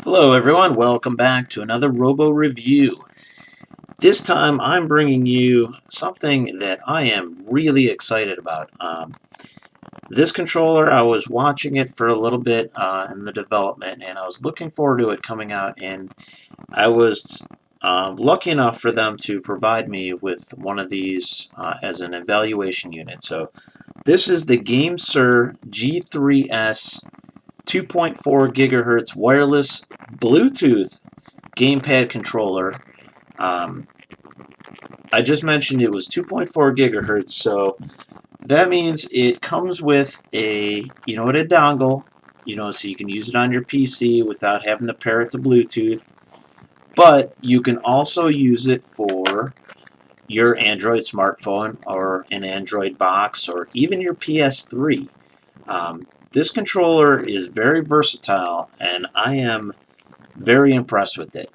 Hello everyone, welcome back to another Robo review. This time I'm bringing you something that I am really excited about. This controller, I was watching it for a little bit in the development, and I was looking forward to it coming out, and I was lucky enough for them to provide me with one of these as an evaluation unit. So this is the GameSir G3s 2.4 gigahertz wireless Bluetooth gamepad controller. I just mentioned it was 2.4 gigahertz, so that means it comes with a dongle, so you can use it on your PC without having to pair it to Bluetooth. But you can also use it for your Android smartphone or an Android box or even your PS3. This controller is very versatile, and I am very impressed with it.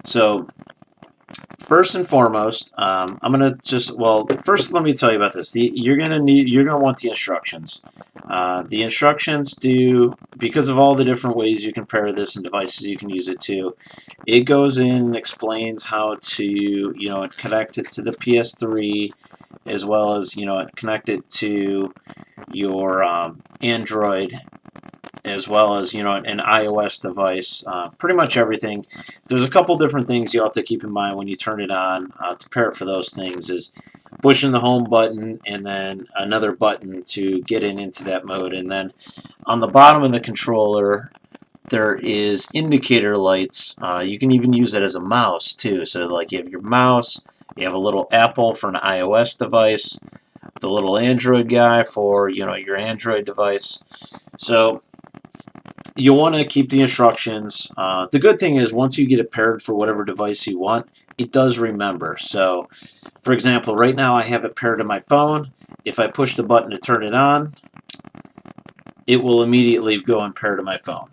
So first and foremost, I'm gonna first let me tell you about this. You're gonna want the instructions. The instructions because of all the different ways you can pair this and devices you can use it to. It goes in and explains how to connect it to the PS3, as well as connect it to your Android, as well as an iOS device. Pretty much everything. There's a couple different things you have to keep in mind when you turn it on to pair it for those things. Is pushing the home button and then another button to get into that mode. And then on the bottom of the controller there is indicator lights. You can even use it as a mouse too. So like you have your mouse, you have a little Apple for an iOS device, the little Android guy for your Android device. So you'll want to keep the instructions. The good thing is once you get it paired for whatever device you want, it does remember. So for example, right now I have it paired to my phone. If I push the button to turn it on, it will immediately go and pair to my phone.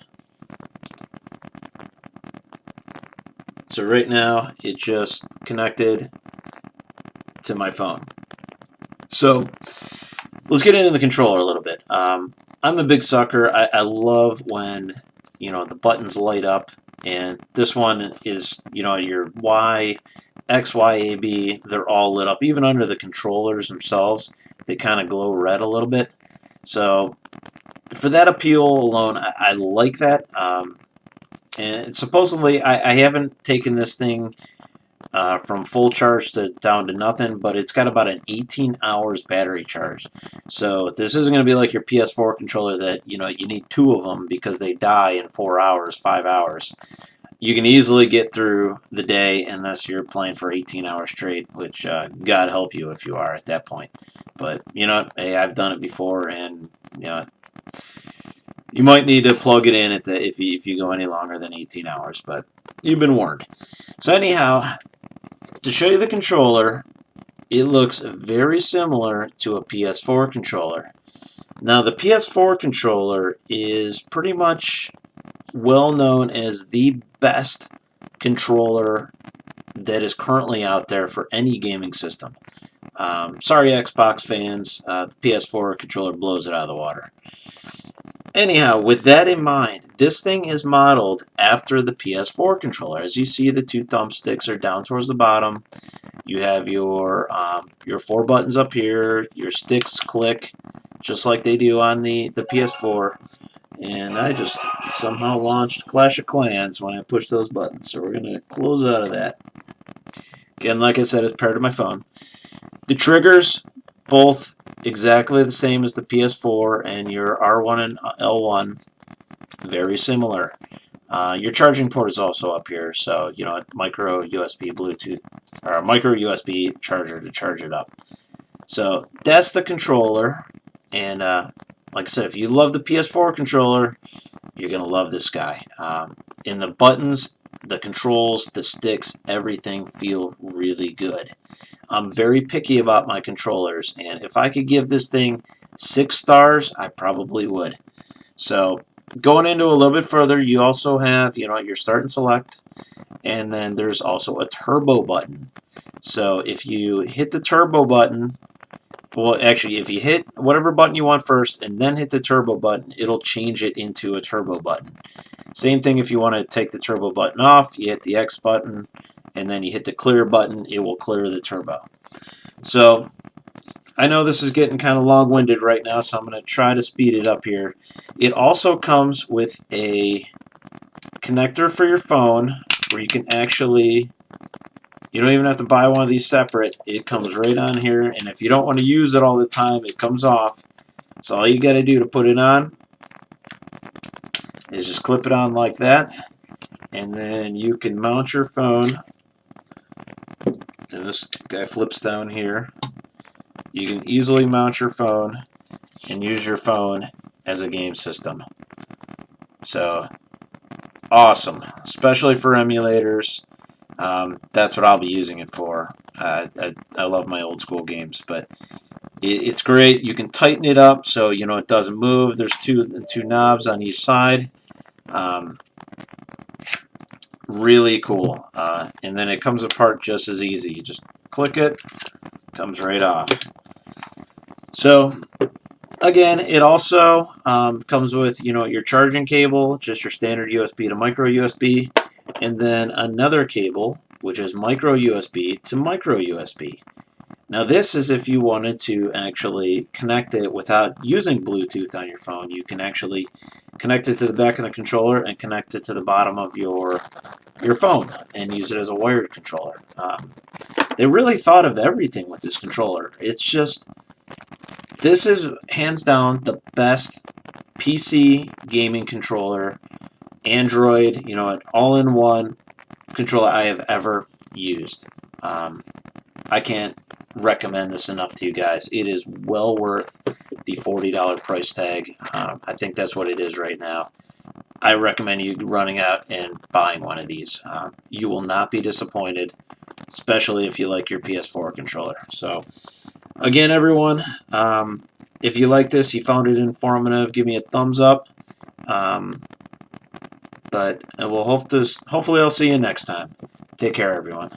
So right now it just connected to my phone. So let's get into the controller a little bit. I'm a big sucker. I love when the buttons light up, and this one is your Y, X, Y, A, B. They're all lit up. Even under the controllers themselves, they kind of glow red a little bit. So for that appeal alone, I like that. And supposedly, I haven't taken this thing from full charge down to nothing, but it's got about an 18 hours battery charge. So this isn't going to be like your PS4 controller that you need two of them because they die in 4 hours, 5 hours. You can easily get through the day unless you're playing for 18 hours straight, which God help you if you are at that point. But hey, I've done it before, and you might need to plug it in if you go any longer than 18 hours, but you've been warned. So anyhow, to show you the controller, it looks very similar to a PS4 controller. Now the PS4 controller is pretty much well known as the best controller that is currently out there for any gaming system. Sorry Xbox fans, the PS4 controller blows it out of the water. Anyhow, with that in mind, this thing is modeled after the PS4 controller. As you see, the two thumbsticks are down towards the bottom. You have your 4 buttons up here. Your sticks click just like they do on the PS4. And I just somehow launched Clash of Clans when I pushed those buttons. So we're going to close out of that. Again, like I said, it's paired to my phone. The triggers, both exactly the same as the PS4, and your R1 and L1, very similar. Your charging port is also up here, so micro USB Bluetooth or micro USB charger to charge it up. So that's the controller, and like I said, if you love the PS4 controller, you're gonna love this guy. In the buttons, the controls, the sticks, everything feel really good. I'm very picky about my controllers, and if I could give this thing 6 stars, I probably would. So going into a little bit further, you also have your start and select, and then there's also a turbo button. So if you hit the turbo button, well, actually, if you hit whatever button you want first and then hit the turbo button, it'll change it into a turbo button. Same thing if you want to take the turbo button off, you hit the X button, and then you hit the clear button, it will clear the turbo. So I know this is getting kind of long-winded right now, so I'm going to try to speed it up here. It also comes with a connector for your phone where you can actually, you don't even have to buy one of these separate. It comes right on here, and if you don't want to use it all the time, it comes off. So all you got to do to put it on is just clip it on like that, and then you can mount your phone. And this guy flips down here. You can easily mount your phone and use your phone as a game system. So awesome, especially for emulators. That's what I'll be using it for. I love my old school games, but it's great. You can tighten it up so you know it doesn't move. There's two knobs on each side. Really cool. And then it comes apart just as easy. You just click it, comes right off. So again, it also comes with, you know, your charging cable, just your standard USB to micro USB, and then another cable which is micro USB to micro USB. Now this is if you wanted to actually connect it without using Bluetooth on your phone. You can actually connect it to the back of the controller and connect it to the bottom of your phone and use it as a wired controller. They really thought of everything with this controller. It's just, this is hands down the best PC gaming controller, Android, you know, an all-in-one controller I have ever used. I can't recommend this enough to you guys. It is well worth the $40 price tag. I think that's what it is right now. I recommend you running out and buying one of these. You will not be disappointed, especially if you like your PS4 controller. So again, everyone, if you like this, you found it informative, give me a thumbs up. But we'll hopefully I'll see you next time. Take care, everyone.